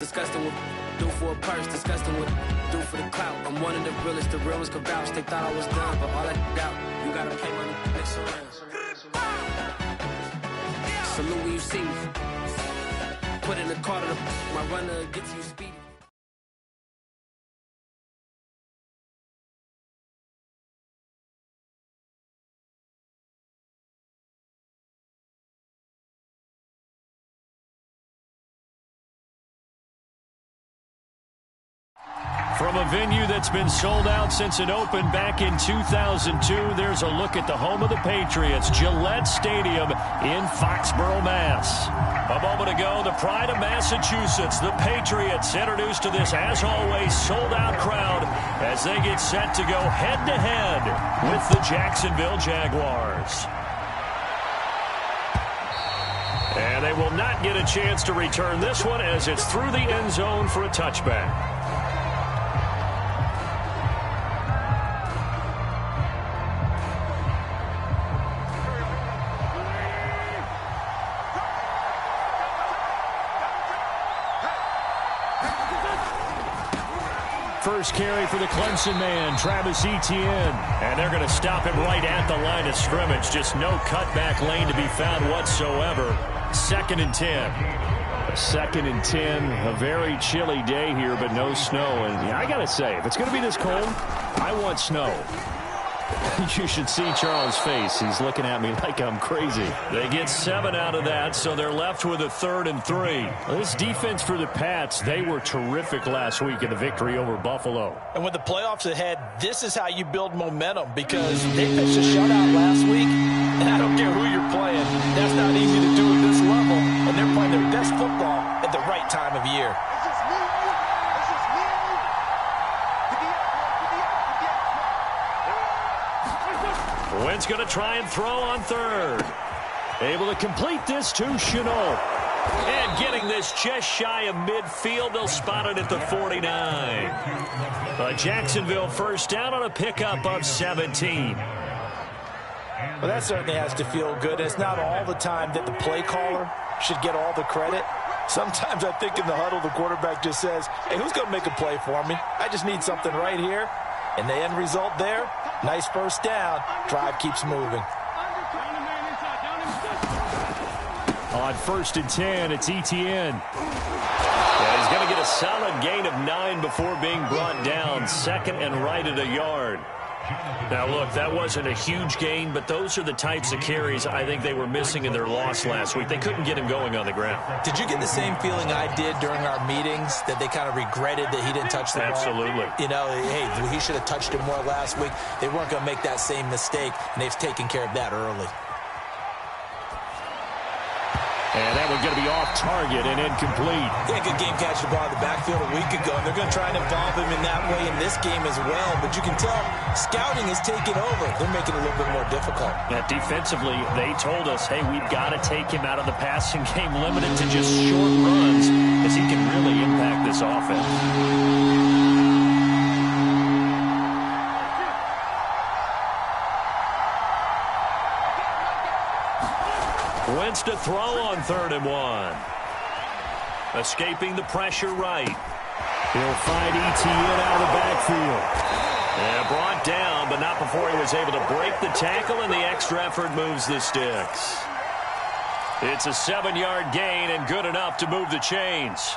Disgusting what do for a purse, disgusting what do for the clout. I'm one of the realest, the real ones could vouch. They thought I was done, but all I doubt, you gotta pay money next around. Salute when you see me. Put in the car to my runner gets you speedy. From a venue that's been sold out since it opened back in 2002, there's a look at the home of the Patriots, Gillette Stadium in Foxborough, Mass. A moment ago, the pride of Massachusetts, the Patriots, introduced to this, as always, sold-out crowd as they get set to go head-to-head with the Jacksonville Jaguars. And they will not get a chance to return this one as it's through the end zone for a touchback. First carry for the Clemson man, Travis Etienne. And they're going to stop him right at the line of scrimmage. Just no cutback lane to be found whatsoever. 2nd and 10. 2nd and 10. A very chilly day here, but no snow. And I got to say, if it's going to be this cold, I want snow. You should see Charles' face. He's looking at me like I'm crazy. They get 7 out of that, so they're left with a 3rd and 3. This defense for the Pats, they were terrific last week in the victory over Buffalo. And with the playoffs ahead, this is how you build momentum, because they pitched a shutout last week, and I don't care who you're playing. That's not easy to do at this level, and they're playing their best football at the right time of year. Wentz going to try and throw on 3rd. Able to complete this to Shenault. And getting this just shy of midfield. They'll spot it at the 49. A Jacksonville first down on a pickup of 17. Well, that certainly has to feel good. It's not all the time that the play caller should get all the credit. Sometimes I think in the huddle, the quarterback just says, hey, who's going to make a play for me? I just need something right here. And the end result there, nice first down. Drive keeps moving. On 1st and 10, it's Etienne. Yeah, he's going to get a solid gain of 9 before being brought down. 2nd and right at a yard. Now, look, that wasn't a huge gain, but those are the types of carries I think they were missing in their loss last week. They couldn't get him going on the ground. Did you get the same feeling I did during our meetings, that they kind of regretted that he didn't touch the ball? Absolutely. You know, hey, he should have touched it more last week. They weren't going to make that same mistake, and they've taken care of that early. And that one's going to be off target and incomplete. Yeah, good game catching the ball in the backfield a week ago, and they're going to try and involve him in that way in this game as well. But you can tell scouting is taking over. They're making it a little bit more difficult. Yeah, defensively, they told us, hey, we've got to take him out of the passing game, limited to just short runs, as he can really impact this offense. Wentz to throw on 3rd and 1. Escaping the pressure right. He'll find Etienne out of the backfield. And brought down, but not before he was able to break the tackle, and the extra effort moves the sticks. It's a 7-yard gain and good enough to move the chains.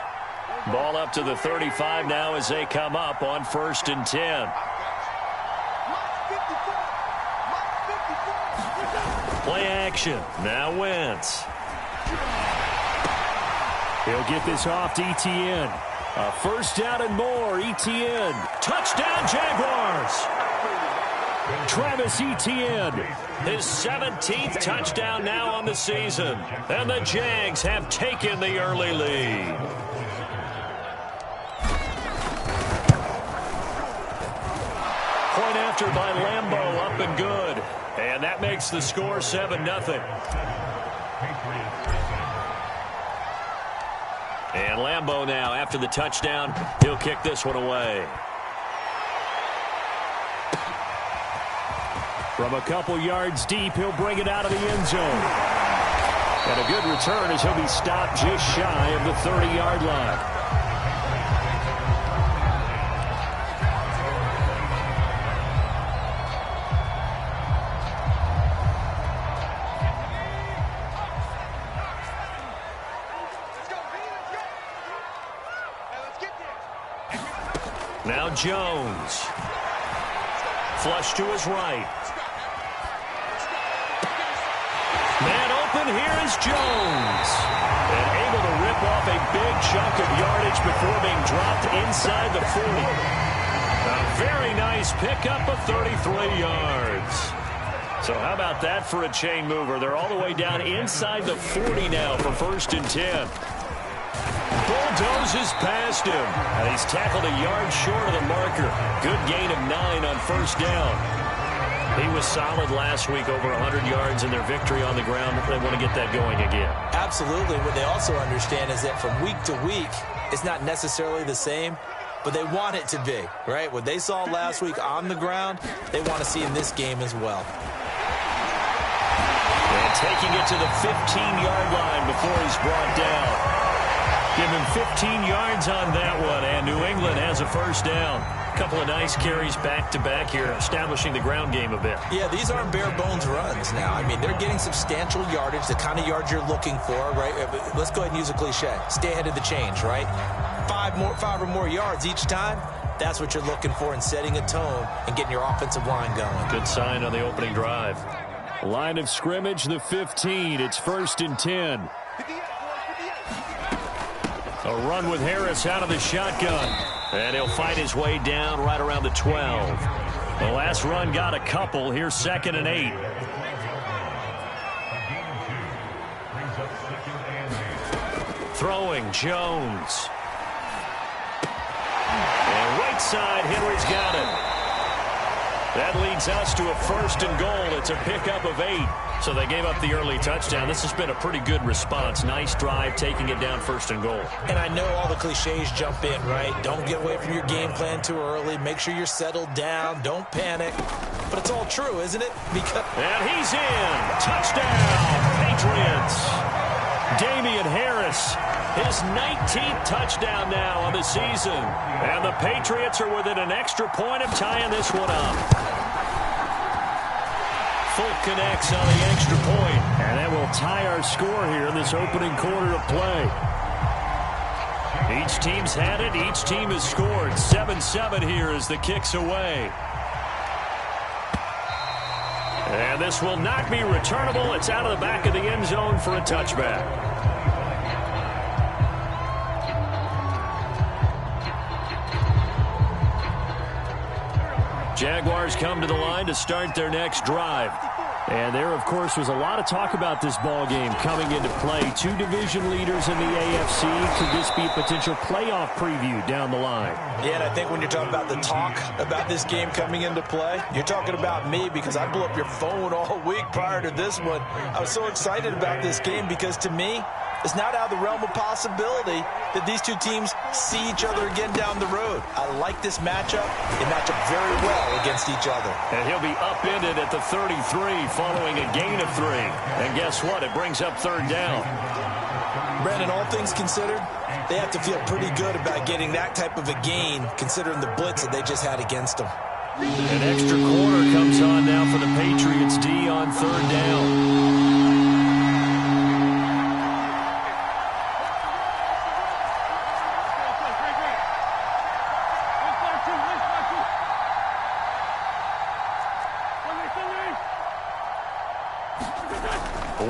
Ball up to the 35 now as they come up on 1st and 10. Play action. Now Wentz. He'll get this off to Etienne. A first down and more. Etienne. Touchdown Jaguars. Travis Etienne. His 17th touchdown now on the season. And the Jags have taken the early lead. Point after by Lambeau, up and good. And that makes the score 7-0. And Lambeau now, after the touchdown, he'll kick this one away. From a couple yards deep, he'll bring it out of the end zone. And a good return as he'll be stopped just shy of the 30-yard line. Now Jones. Flush to his right. Man open, here is Jones. And able to rip off a big chunk of yardage before being dropped inside the 40. A very nice pickup of 33 yards. So how about that for a chain mover? They're all the way down inside the 40 now for 1st and 10. Bulldozes past him. And he's tackled a yard short of the marker. Good gain of 9 on 1st down. He was solid last week, over 100 yards in their victory on the ground. They want to get that going again. Absolutely. What they also understand is that from week to week, it's not necessarily the same, but they want it to be, right? What they saw last week on the ground, they want to see in this game as well. And taking it to the 15-yard line before he's brought down. Give him 15 yards on that one, and New England has a 1st down. A couple of nice carries back-to-back here, establishing the ground game a bit. Yeah, these aren't bare-bones runs now. I mean, they're getting substantial yardage, the kind of yards you're looking for, right? Let's go ahead and use a cliche. Stay ahead of the change, right? 5 or more yards each time. That's what you're looking for in setting a tone and getting your offensive line going. Good sign on the opening drive. Line of scrimmage, the 15. It's 1st and 10. A run with Harris out of the shotgun. And he'll fight his way down right around the 12. The last run got a couple. Here's 2nd and 8. Throwing, Jones. And right side, Henry's got it. That leads us to a 1st and goal. It's a pickup of 8. So they gave up the early touchdown. This has been a pretty good response. Nice drive, taking it down 1st and goal. And I know all the cliches jump in, right? Don't get away from your game plan too early. Make sure you're settled down. Don't panic. But it's all true, isn't it? And he's in. Touchdown, Patriots. Damian Harris, his 19th touchdown now on the season. And the Patriots are within an extra point of tying this one up. Full connects on the extra point. And that will tie our score here in this opening quarter of play. Each team's had it. Each team has scored. 7-7 here as the kick's away. And this will not be returnable. It's out of the back of the end zone for a touchback. Jaguars come to the line to start their next drive. And there, of course, was a lot of talk about this ball game coming into play. 2 division leaders in the AFC. Could this be a potential playoff preview down the line? Yeah, and I think when you're talking about the talk about this game coming into play, you're talking about me, because I blew up your phone all week prior to this one. I was so excited about this game because, to me, it's not out of the realm of possibility that these two teams see each other again down the road. I like this matchup. They match up very well against each other. And he'll be upended at the 33 following a gain of 3. And guess what? It brings up 3rd down. Brandon, all things considered, they have to feel pretty good about getting that type of a gain, considering the blitz that they just had against them. An extra quarter comes on now for the Patriots D on 3rd down.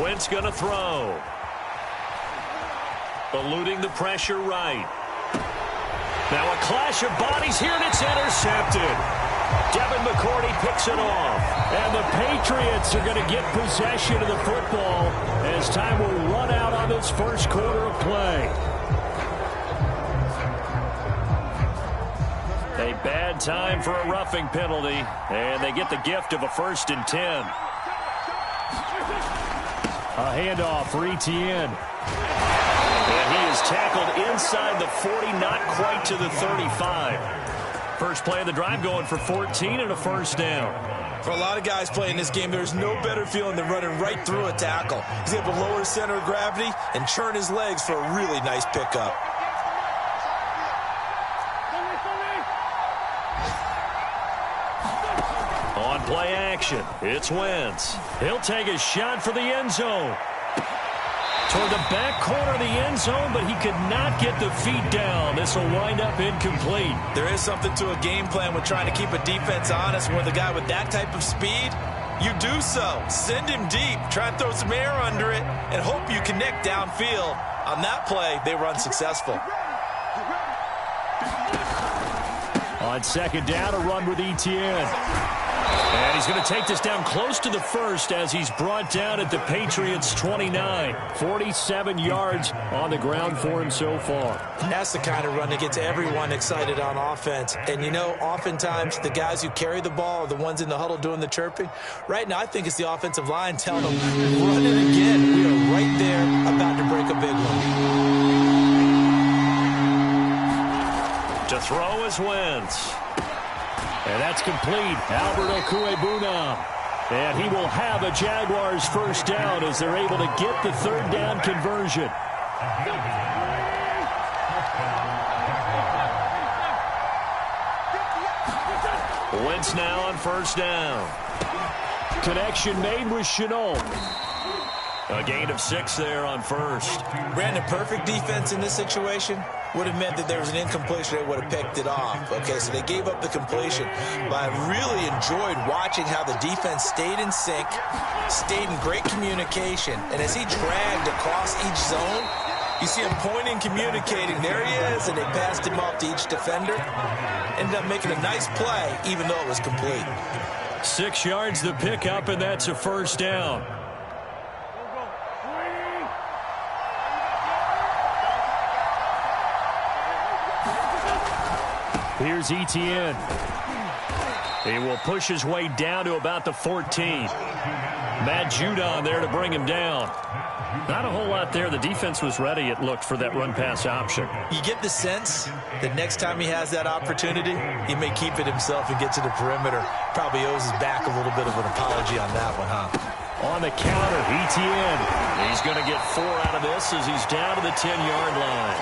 Wentz going to throw. Eluding the pressure right. Now a clash of bodies here, and it's intercepted. Devin McCourty picks it off. And the Patriots are going to get possession of the football as time will run out on this first quarter of play. A bad time for a roughing penalty, and they get the gift of a 1st and 10. A handoff for Etienne. And he is tackled inside the 40, not quite to the 35. First play of the drive going for 14 and a 1st down. For a lot of guys playing this game, there's no better feeling than running right through a tackle. He's able to lower his center of gravity and churn his legs for a really nice pickup. On play action, it's Wentz. He'll take a shot for the end zone. toward the back corner of the end zone, but he could not get the feet down. This will wind up incomplete. There is something to a game plan with trying to keep a defense honest. With a guy with that type of speed, you do so. Send him deep. Try and throw some air under it and hope you connect downfield. On that play, they were unsuccessful. On second down, a run with Etienne. And he's going to take this down close to the first as he's brought down at the Patriots' 29. 47 yards on the ground for him so far. That's the kind of run that gets everyone excited on offense. And, you know, oftentimes the guys who carry the ball are the ones in the huddle doing the chirping. Right now, I think it's the offensive line telling them, run it again. We are right there about to break a big one. To throw is Wentz. And that's complete. Albert Okuebuna. And he will have a Jaguars first down as they're able to get the third down conversion. Wentz now on first down. Connection made with Chenault. A gain of 6 there on first. Brandon, perfect defense in this situation would have meant that there was an incompletion. They would have picked it off. Okay, so they gave up the completion. But I really enjoyed watching how the defense stayed in sync, stayed in great communication. And as he dragged across each zone, you see him pointing, communicating. There he is, and they passed him off to each defender. Ended up making a nice play, even though it was complete. 6 yards the pickup, and that's a first down. Here's Etienne. He will push his way down to about the 14. Matt Judon there to bring him down. Not a whole lot there. The defense was ready, it looked, for that run-pass option. You get the sense that next time he has that opportunity, he may keep it himself and get to the perimeter. Probably owes his back a little bit of an apology on that one, huh? On the counter, Etienne. He's going to get 4 out of this as he's down to the 10-yard line.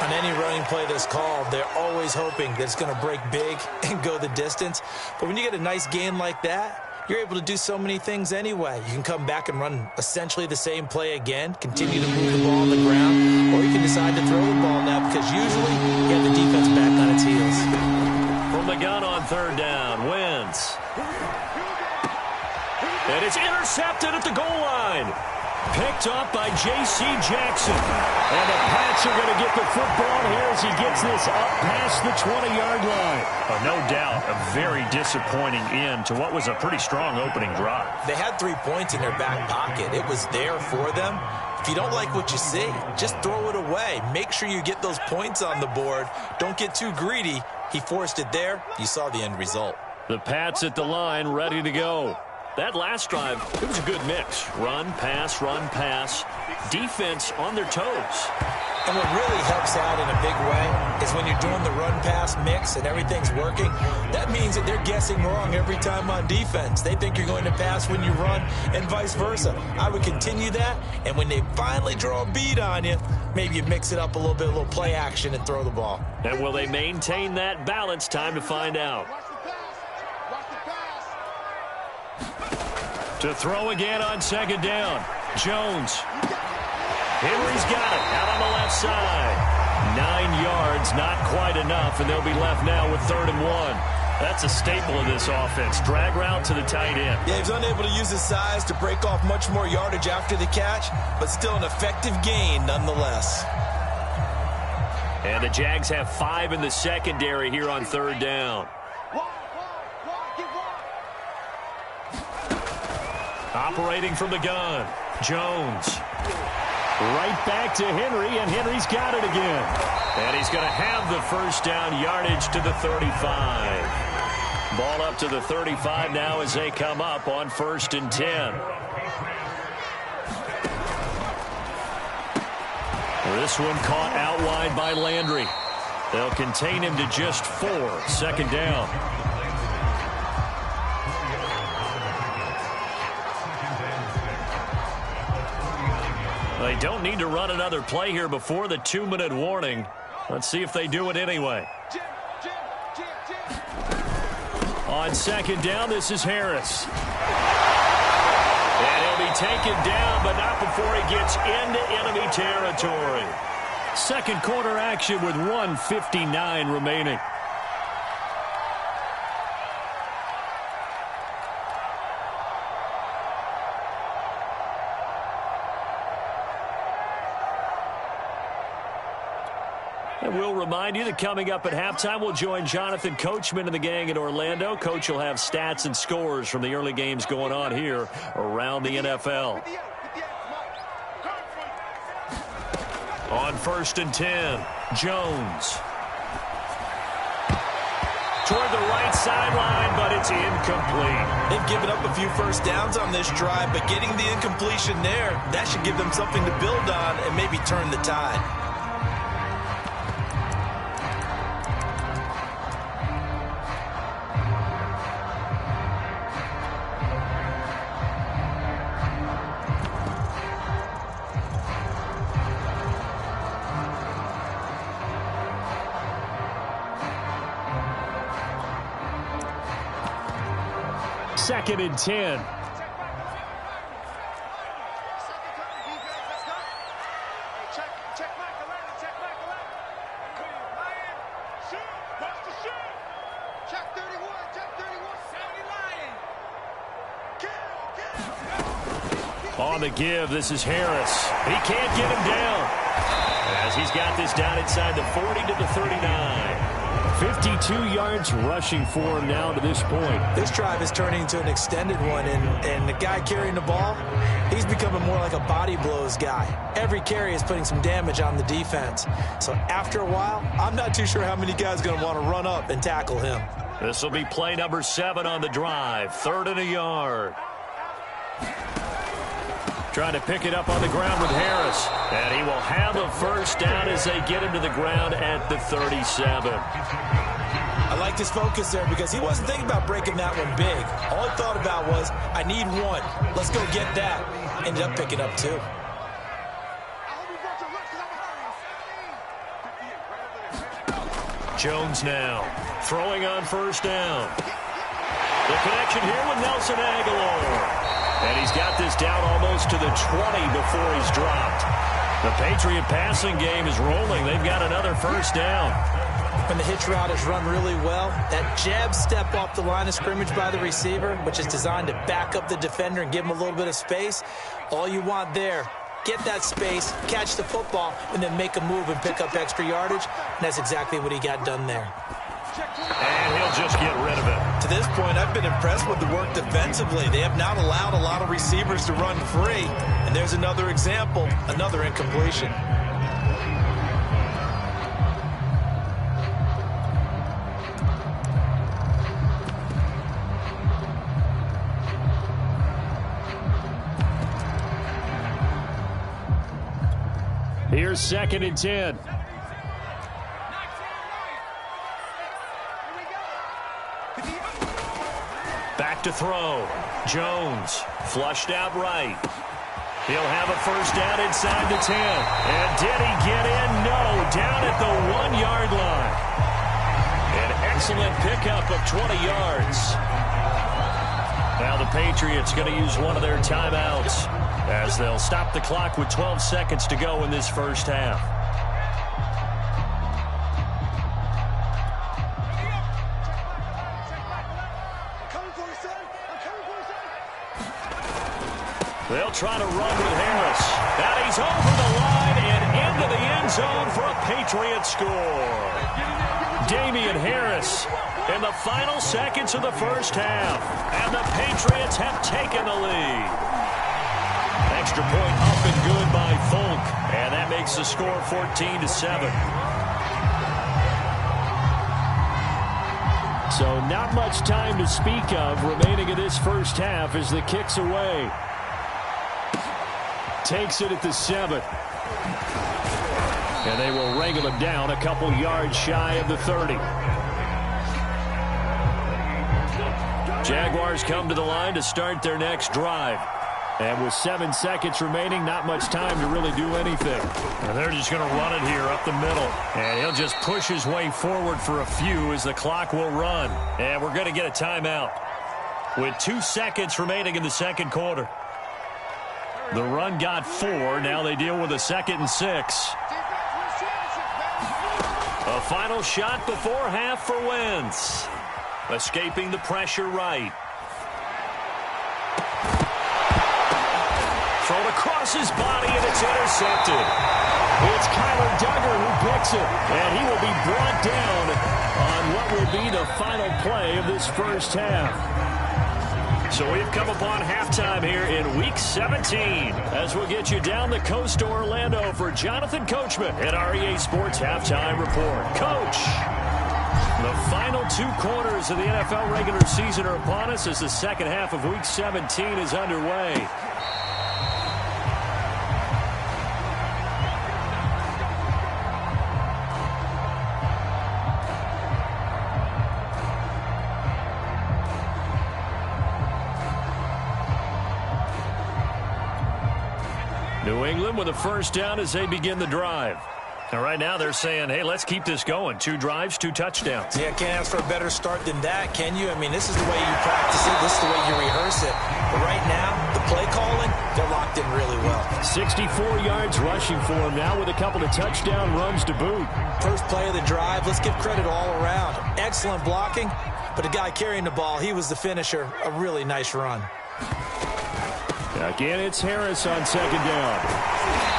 On any running play that's called, they're always hoping that it's going to break big and go the distance. But when you get a nice gain like that, you're able to do so many things anyway. You can come back and run essentially the same play again, continue to move the ball on the ground, or you can decide to throw the ball now because usually you have the defense back on its heels. From the gun on third down, Wentz. And it's intercepted at the goal line. Picked up by J.C. Jackson. And the Pats are going to get the football here as he gets this up past the 20-yard line. No doubt a very disappointing end to what was a pretty strong opening drive. They had 3 points in their back pocket. It was there for them. If you don't like what you see, just throw it away. Make sure you get those points on the board. Don't get too greedy. He forced it there. You saw the end result. The Pats at the line ready to go. That last drive, it was a good mix. Run, pass, defense on their toes. And what really helps out in a big way is when you're doing the run-pass mix and everything's working, that means that they're guessing wrong every time on defense. They think you're going to pass when you run and vice versa. I would continue that, and when they finally draw a beat on you, maybe you mix it up a little bit, a little play action and throw the ball. And will they maintain that balance? Time to find out. To throw again on second down. Jones. Henry's got it out on the left side. 9 yards, not quite enough, and they'll be left now with 3rd and 1. That's a staple of this offense. Drag route to the tight end. Yeah, he's unable to use his size to break off much more yardage after the catch, but still an effective gain nonetheless. And the Jags have 5 in the secondary here on 3rd down. Operating from the gun, Jones. Right back to Henry, and Henry's got it again. And he's going to have the first down yardage to the 35. Ball up to the 35 now as they come up on 1st and 10. This one caught out wide by Landry. They'll contain him to just 4. 2nd down. They don't need to run another play here before the 2-minute warning. Let's see if they do it anyway. On 2nd down, this is Harris. And he'll be taken down, but not before he gets into enemy territory. Second quarter action with 1:59 remaining. And we'll remind you that coming up at halftime, we'll join Jonathan Coachman and the gang in Orlando. Coach will have stats and scores from the early games going on here around the NFL. On 1st and 10, Jones. Toward the right sideline, but it's incomplete. They've given up a few first downs on this drive, but getting the incompletion there, that should give them something to build on and maybe turn the tide. Second and 10. On the give, this is Harris. He can't get him down, as he's got this down inside the 40 to the 39. 52 yards rushing for him now to this point. This drive is turning into an extended one, and the guy carrying the ball, he's becoming more like a body blows guy. Every carry is putting some damage on the defense. So after a while, I'm not too sure how many guys are going to want to run up and tackle him. This will be play number 7 on the drive. 3rd and a yard. Trying to pick it up on the ground with Harris. And he will have a first down as they get him to the ground at the 37. I liked his focus there because he wasn't thinking about breaking that one big. All he thought about was, I need one. Let's go get that. Ended up picking up 2. Jones now throwing on first down. The connection here with Nelson Aguilar. And he's got this down almost to the 20 before he's dropped. The Patriot passing game is rolling. They've got another first down. When the hitch route is run really well, that jab step off the line of scrimmage by the receiver, which is designed to back up the defender and give him a little bit of space, all you want there, get that space, catch the football, and then make a move and pick up extra yardage. And that's exactly what he got done there. And he'll just get rid of it. To this point, I've been impressed with the work defensively. They have not allowed a lot of receivers to run free. And there's another example, another incompletion. Here's 2nd and 10. Back to throw. Jones flushed out right. He'll have a first down inside the 10. And did he get in? No. Down at the 1-yard line. An excellent pickup of 20 yards. Now the Patriots going to use one of their timeouts as they'll stop the clock with 12 seconds to go in this first half. They'll try to run with Harris. And he's over the line and into the end zone for a Patriot score. Damian Harris in the final seconds of the first half. And the Patriots have taken the lead. Extra point up and good by Folk. And that makes the score 14-7. So not much time to speak of remaining in this first half as the kick's away. Takes it at the 7. And they will wrangle him down a couple yards shy of the 30. Jaguars come to the line to start their next drive. And with 7 seconds remaining, not much time to really do anything. And they're just going to run it here up the middle. And he'll just push his way forward for a few as the clock will run. And we're going to get a timeout with 2 seconds remaining in the second quarter. The run got 4. Now they deal with a 2nd and 6. A final shot before half for Wentz. Escaping the pressure right. Thrown across his body, and it's intercepted. It's Kyler Duggar who picks it, and he will be brought down on what will be the final play of this first half. So we've come upon halftime here in Week 17 as we'll get you down the coast to Orlando for Jonathan Coachman at our EA Sports Halftime Report. Coach, the final 2 quarters of the NFL regular season are upon us as the second half of Week 17 is underway. New England with a first down as they begin the drive. And right now they're saying, hey, let's keep this going. 2 drives, 2 touchdowns. Yeah, can't ask for a better start than that, can you? I mean, this is the way you practice it. This is the way you rehearse it. But right now, the play calling, they're locked in really well. 64 yards rushing for him now with a couple of touchdown runs to boot. First play of the drive, let's give credit all around. Excellent blocking, but the guy carrying the ball, he was the finisher. A really nice run. Again, it's Harris on 2nd down.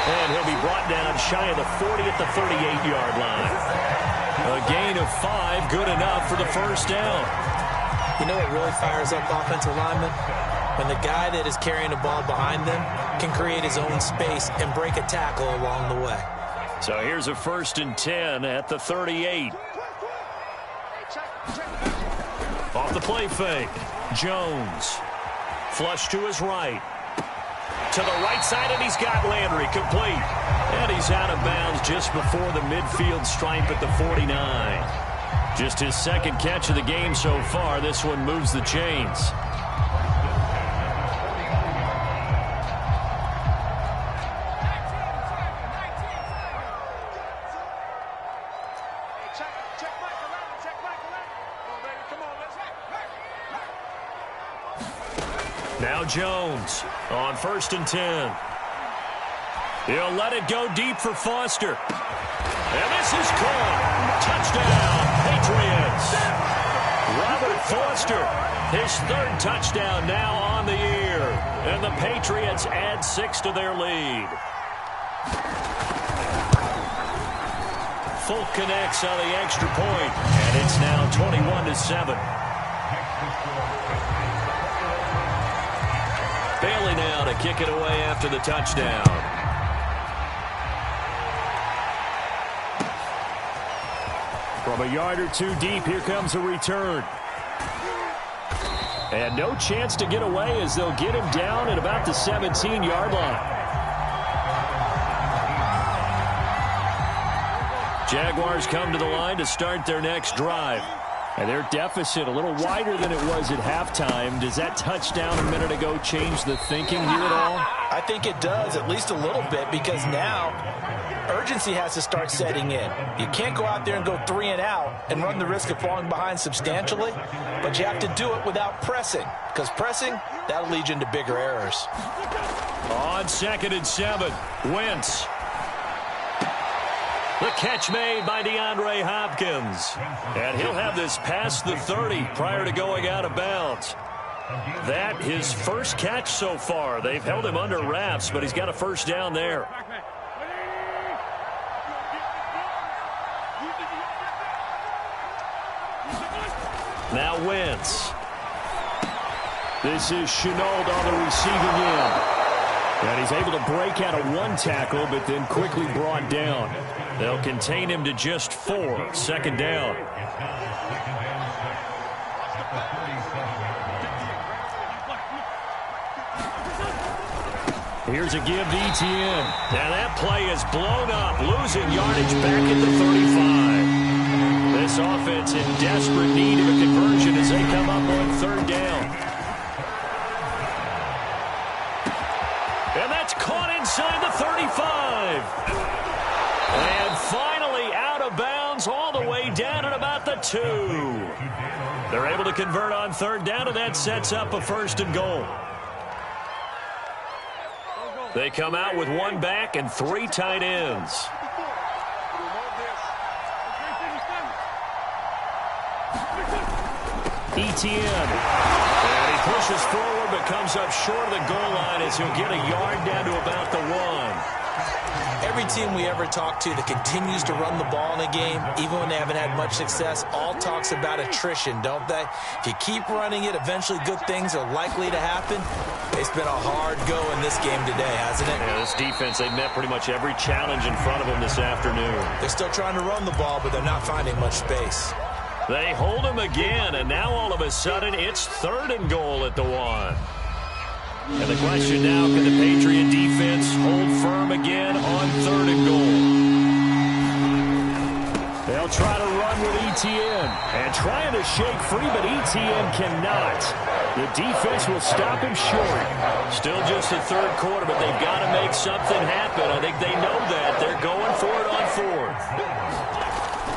And he'll be brought down shy of the 40 at the 38-yard line. A gain of 5, good enough for the first down. You know what really fires up offensive linemen? When the guy that is carrying the ball behind them can create his own space and break a tackle along the way. So here's a 1st and 10 at the 38. Off the play fake. Jones. Flush to his right. To the right side, and he's got Landry complete. And he's out of bounds just before the midfield stripe at the 49. Just his 2nd catch of the game so far. This one moves the chains. Now Jones on 1st and 10. He'll let it go deep for Foster. And this is caught. Touchdown, Patriots. Robert Foster, his 3rd touchdown now on the year. And the Patriots add 6 to their lead. Folk connects on the extra point, and it's now 21-7. Bailey now to kick it away after the touchdown. From a yard or 2 deep, here comes a return. And no chance to get away as they'll get him down at about the 17-yard line. Jaguars come to the line to start their next drive. And their deficit a little wider than it was at halftime. Does that touchdown a minute ago change the thinking here at all? I think it does, at least a little bit, because now urgency has to start setting in. You can't go out there and go 3 and out and run the risk of falling behind substantially, but you have to do it without pressing, because pressing, that'll lead you into bigger errors. On 2nd and 7, Wentz. The catch made by DeAndre Hopkins. And he'll have this past the 30 prior to going out of bounds. That his first catch so far. They've held him under wraps, but he's got a first down there. Now Wentz. This is Chenault on the receiving end. And he's able to break out of 1 tackle, but then quickly brought down. They'll contain him to just 4. 2nd down. Here's a give to Etienne. Now that play is blown up, losing yardage back at the 35. This offense in desperate need of a conversion as they come up on 3rd down. And that's caught inside the 35. And finally out of bounds all the way down at about the 2. They're able to convert on 3rd down, and that sets up a 1st and goal. They come out with one back and 3 tight ends. Etienne. And he pushes forward but comes up short of the goal line as he'll get a yard down to about the 1. Every team we ever talk to that continues to run the ball in a game, even when they haven't had much success, all talks about attrition, don't they? If you keep running it, eventually good things are likely to happen. It's been a hard go in this game today, hasn't it? Yeah, this defense, they've met pretty much every challenge in front of them this afternoon. They're still trying to run the ball, but they're not finding much space. They hold him again, and now all of a sudden it's 3rd and goal at the 1. And the question now, can the Patriot defense hold firm again on 3rd and goal? They'll try to run with Etienne. And trying to shake free, but Etienne cannot. The defense will stop him short. Still just the 3rd quarter, but they've got to make something happen. I think they know that. They're going for it on 4th.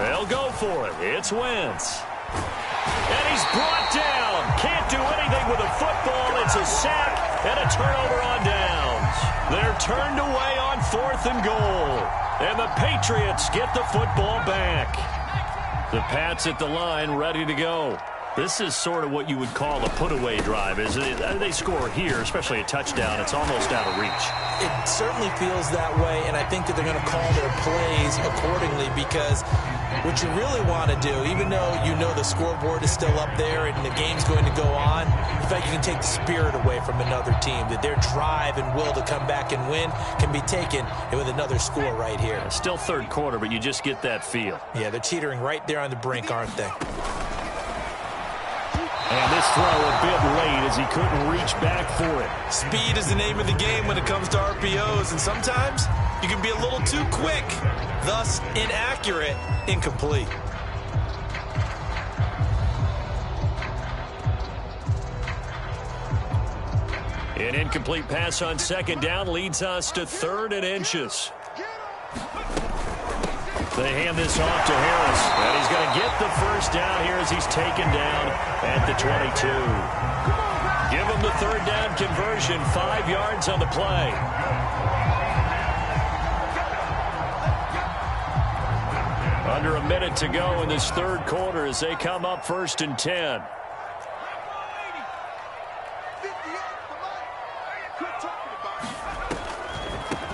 They'll go for it. It's Wentz. And he's brought down. Can't do anything with the football. It's a sack and a turnover on downs. They're turned away on 4th and goal. And the Patriots get the football back. The Pats at the line ready to go. This is sort of what you would call a put-away drive, isn't it? They score here, especially a touchdown. It's almost out of reach. It certainly feels that way, and I think that they're going to call their plays accordingly because what you really want to do, even though you know the scoreboard is still up there and the game's going to go on, in fact, you can take the spirit away from another team, that their drive and will to come back and win can be taken with another score right here. Still 3rd quarter, but you just get that feel. Yeah, they're teetering right there on the brink, aren't they? And this throw a bit late as he couldn't reach back for it. Speed is the name of the game when it comes to RPOs, and sometimes you can be a little too quick, thus inaccurate, incomplete. An incomplete pass on 2nd down leads us to 3rd and inches. They hand this off to Harris, and he's going to get the 1st down here as he's taken down at the 22. Give him the 3rd down conversion, 5 yards on the play. Under a minute to go in this 3rd quarter as they come up 1st and 10.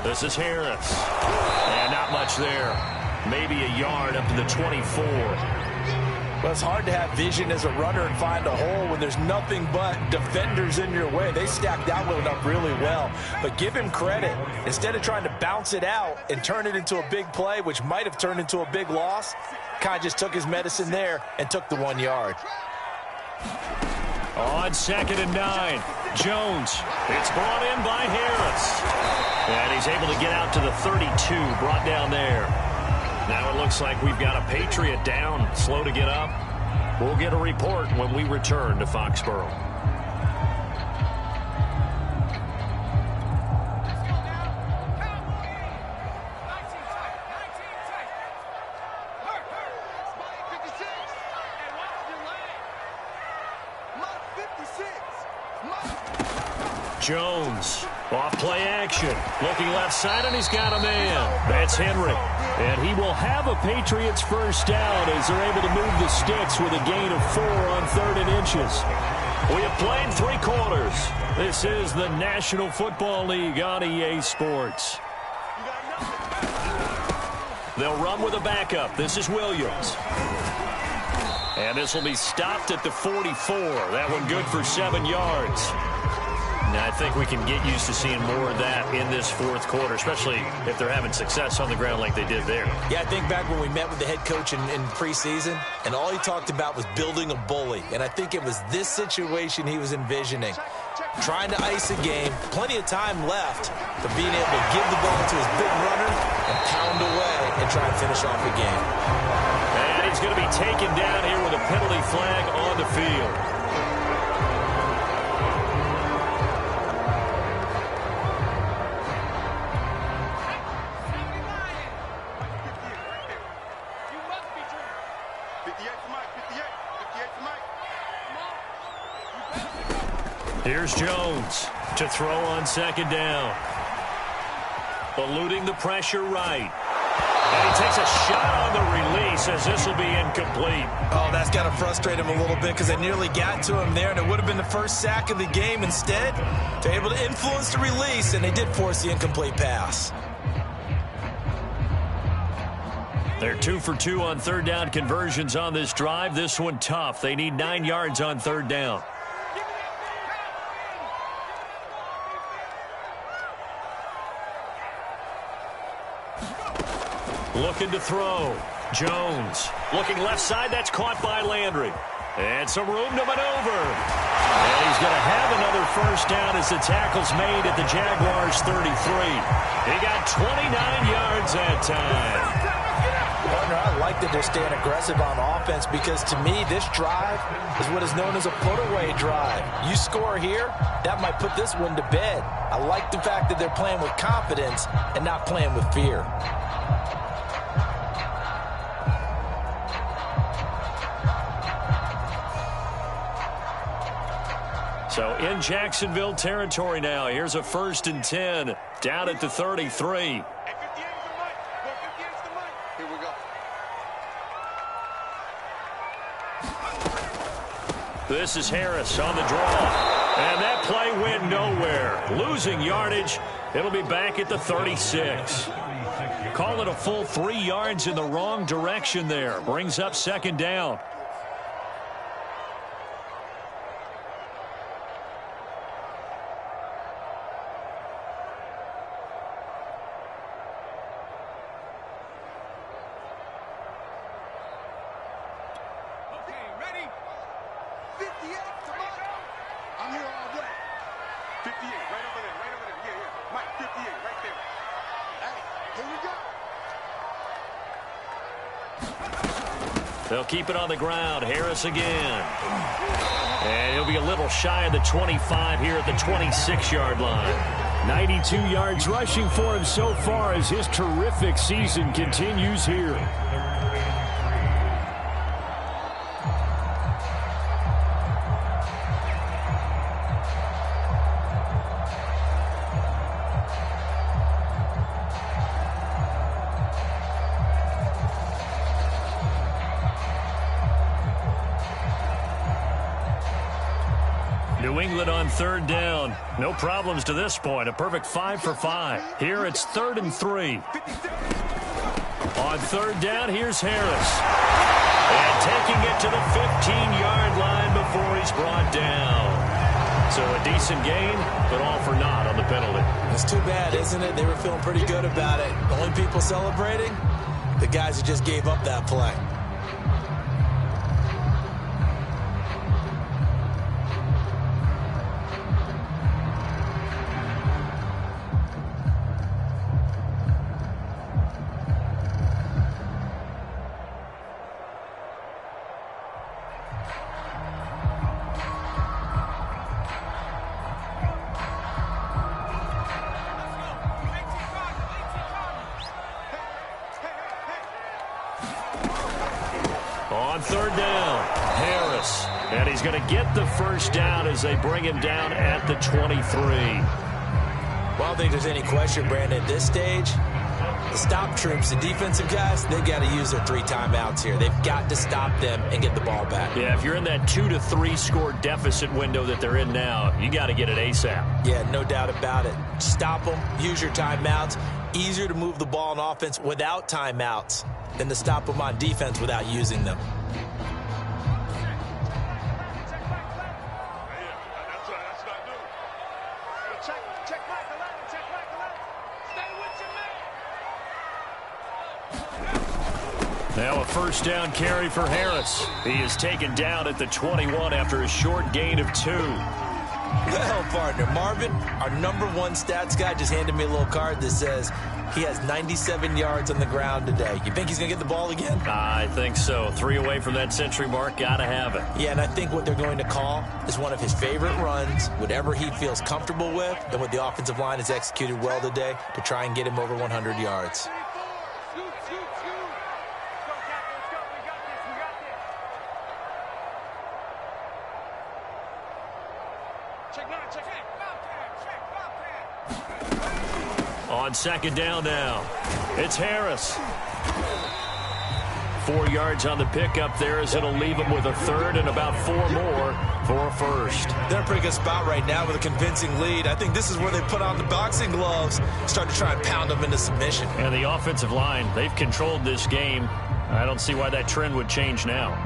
This is Harris. And not much there. Maybe a yard up to the 24. Well, it's hard to have vision as a runner and find a hole when there's nothing but defenders in your way. They stacked that one up really well. But give him credit. Instead of trying to bounce it out and turn it into a big play, which might have turned into a big loss, kind of just took his medicine there and took the 1 yard. On 2nd and 9, Jones. It's brought in by Harris. And he's able to get out to the 32, brought down there. Now it looks like we've got a Patriot down, slow to get up. We'll get a report when we return to Foxborough. Jones, off play action, looking left side, and he's got a man. That's Henry, and he will have a Patriots 1st down as they're able to move the sticks with a gain of 4 on 3rd and inches. We have played 3 quarters. This is the National Football League on EA Sports. They'll run with a backup. This is Williams. And this will be stopped at the 44. That one good for 7 yards. Now, I think we can get used to seeing more of that in this 4th quarter, especially if they're having success on the ground like they did there. Yeah, I think back when we met with the head coach in preseason, and all he talked about was building a bully. And I think it was this situation he was envisioning. Trying to ice a game, plenty of time left, but being able to give the ball to his big runner and pound away and try and finish off the game. And he's going to be taken down here with a penalty flag on the field. Here's Jones to throw on 2nd down. eluding the pressure right. And he takes a shot on the release as this will be incomplete. Oh, that's got to frustrate him a little bit because they nearly got to him there, and it would have been the first sack of the game. Instead, they're able to influence the release, and they did force the incomplete pass. They're 2 for 2 on third down conversions on this drive. This one tough. They need 9 yards on third down. Looking to throw. Jones looking left side. That's caught by Landry. And some room to maneuver. And he's going to have another first down as the tackle's made at the Jaguars' 33. He got 29 yards that time. Partner, I like that they're staying aggressive on offense because, to me, this drive is what is known as a put-away drive. You score here, that might put this one to bed. I like the fact that they're playing with confidence and not playing with fear. So in Jacksonville territory now. Here's a 1st and 10 down at the 33. This is Harris on the draw. And that play went nowhere. Losing yardage. It'll be back at the 36. Call it a full 3 yards in the wrong direction there. Brings up 2nd down. They'll keep it on the ground. Harris again. And he'll be a little shy of the 25 here at the 26-yard line. 92 yards rushing for him so far as his terrific season continues here. New England on 3rd down. No problems to this point. A perfect 5 for 5. Here it's 3rd and 3. On 3rd down, here's Harris. And taking it to the 15-yard line before he's brought down. So a decent gain, but all for naught on the penalty. It's too bad, isn't it? They were feeling pretty good about it. The only people celebrating, the guys who just gave up that play. On 3rd down, Harris. And he's going to get the first down as they bring him down at the 23. Well, I don't think there's any question, Brandon, at this stage, the stop troops, the defensive guys, they've got to use their 3 timeouts here. They've got to stop them and get the ball back. Yeah, if you're in that 2 to 3 score deficit window that they're in now, you got to get it ASAP. Yeah, no doubt about it. Stop them, use your timeouts. Easier to move the ball on offense without timeouts than to stop them on defense without using them. Now a first down carry for Harris. He is taken down at the 21 after a short gain of 2. Well, partner, Marvin, our #1 stats guy, just handed me a little card that says he has 97 yards on the ground today. You think he's going to get the ball again? I think so. 3 away from that century mark. Got to have it. Yeah, and I think what they're going to call is one of his favorite runs, whatever he feels comfortable with, and what the offensive line has executed well today to try and get him over 100 yards. On second down now, it's Harris. 4 yards on the pickup there as it'll leave him with a third and about 4 more for a first. They're in a pretty good spot right now with a convincing lead. I think this is where they put on the boxing gloves, start to try and pound them into submission. And the offensive line, they've controlled this game. I don't see why that trend would change now.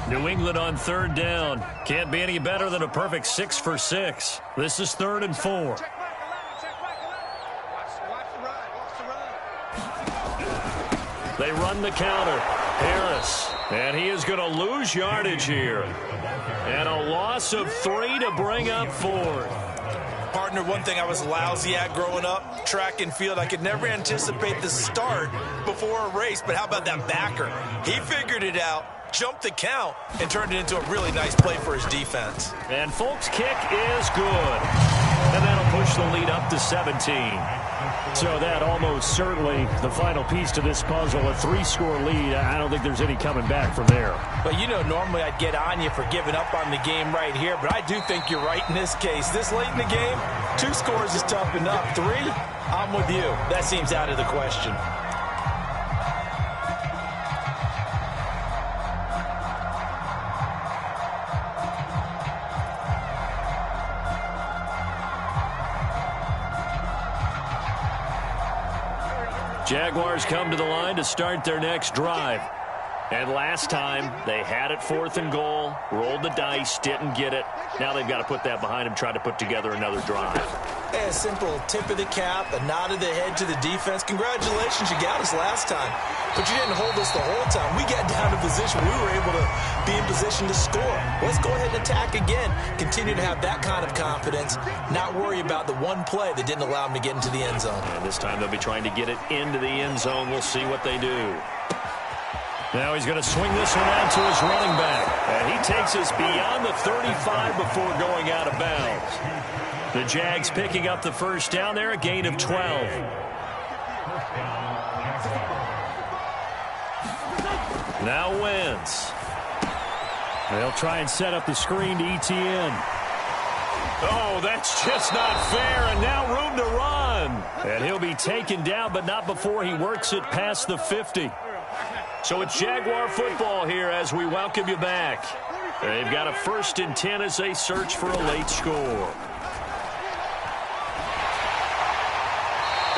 New England on third down. Can't be any better than a perfect 6 for 6. This is 3rd and 4. They run the counter. Harris. And he is going to lose yardage here. And a loss of 3 to bring up 4th. Partner, one thing I was lousy at growing up, track and field, I could never anticipate the start before a race, but how about that backer? He figured it out, jumped the count, and turned it into a really nice play for his defense. And Folk's kick is good. And that'll push the lead up to 17. So that almost certainly the final piece to this puzzle, a 3-score lead. I don't think there's any coming back from there. But, you know, normally I'd get on you for giving up on the game right here, but I do think you're right in this case. This late in the game, 2 scores is tough enough. 3, I'm with you. That seems out of the question. Jaguars come to the line to start their next drive. And last time, they had it 4th and goal, rolled the dice, didn't get it. Now they've got to put that behind them, try to put together another drive. Hey, a simple tip of the cap, a nod of the head to the defense. Congratulations, you got us last time. But you didn't hold us the whole time. We got down to position. We were able to be in position to score. Let's go ahead and attack again. Continue to have that kind of confidence. Not worry about the one play that didn't allow them to get into the end zone. And this time they'll be trying to get it into the end zone. We'll see what they do. Now he's going to swing this one out to his running back. And he takes us beyond the 35 before going out of bounds. The Jags picking up the first down there, a gain of 12. Now Wentz. They'll try and set up the screen to ETN. Oh, that's just not fair, and now room to run. And he'll be taken down, but not before he works it past the 50. So it's Jaguar football here as we welcome you back. They've got a 1st and 10 as they search for a late score.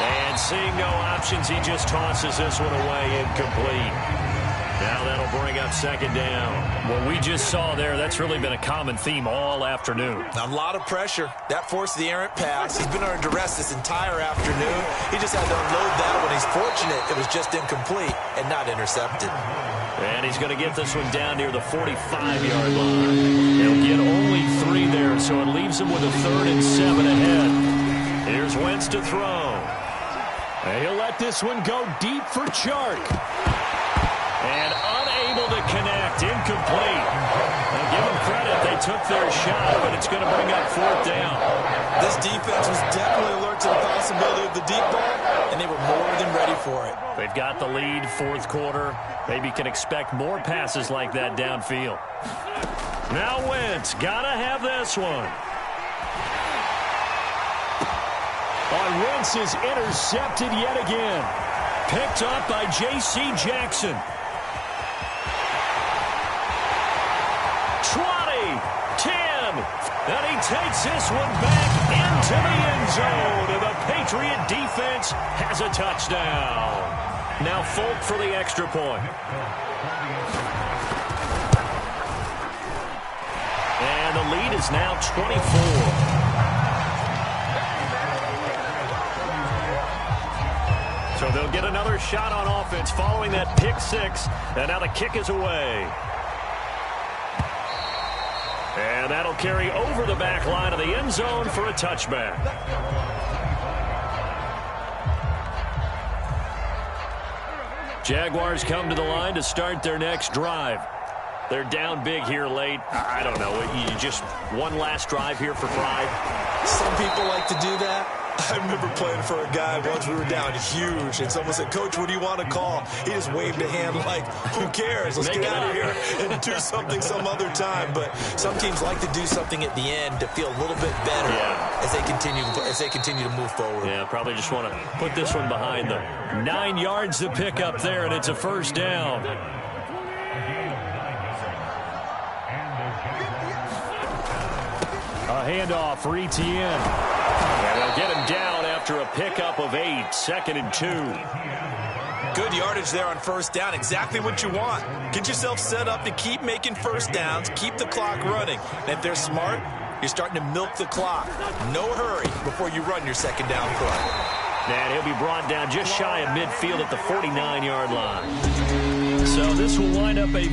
And seeing no options, he just tosses this one away incomplete. Now that'll bring up 2nd down. What we just saw there, that's really been a common theme all afternoon. A lot of pressure. That forced the errant pass. He's been under duress this entire afternoon. He just had to unload that one. He's fortunate it was just incomplete and not intercepted. And he's going to get this one down near the 45-yard line. He'll get only 3 there, so it leaves him with a 3rd and 7 ahead. Here's Wentz to throw. And he'll let this one go deep for Chark. And unable to connect, incomplete. And give them credit, they took their shot, but it's going to bring up 4th down. This defense was definitely alert to the possibility of the deep ball, and they were more than ready for it. They've got the lead, 4th quarter. Maybe can expect more passes like that downfield. Now Wentz, gotta have this one. On Wentz is intercepted yet again. Picked up by J.C. Jackson. 20, 10, and he takes this one back into the end zone, and the Patriot defense has a touchdown. Now Folk for the extra point. And the lead is now 24. So they'll get another shot on offense following that pick 6, and now the kick is away. And that'll carry over the back line of the end zone for a touchback. Jaguars come to the line to start their next drive. They're down big here late. I don't know. You just one last drive here for pride. Some people like to do that. I remember playing for a guy once. We were down huge, and someone said, "Coach, what do you want to call?" He just waved a hand like, who cares? Let's get out of here and do something some other time. But some teams like to do something at the end to feel a little bit better as they continue to move forward. Yeah, probably just want to put this one behind them. 9 yards to pick up there, and it's a first down. A handoff for Etienne. And they'll get him down after a pickup of 8, 2nd and 2. Good yardage there on first down. Exactly what you want. Get yourself set up to keep making first downs, keep the clock running. And if they're smart, you're starting to milk the clock. No hurry before you run your second down play. And he'll be brought down just shy of midfield at the 49-yard line. So this will wind up a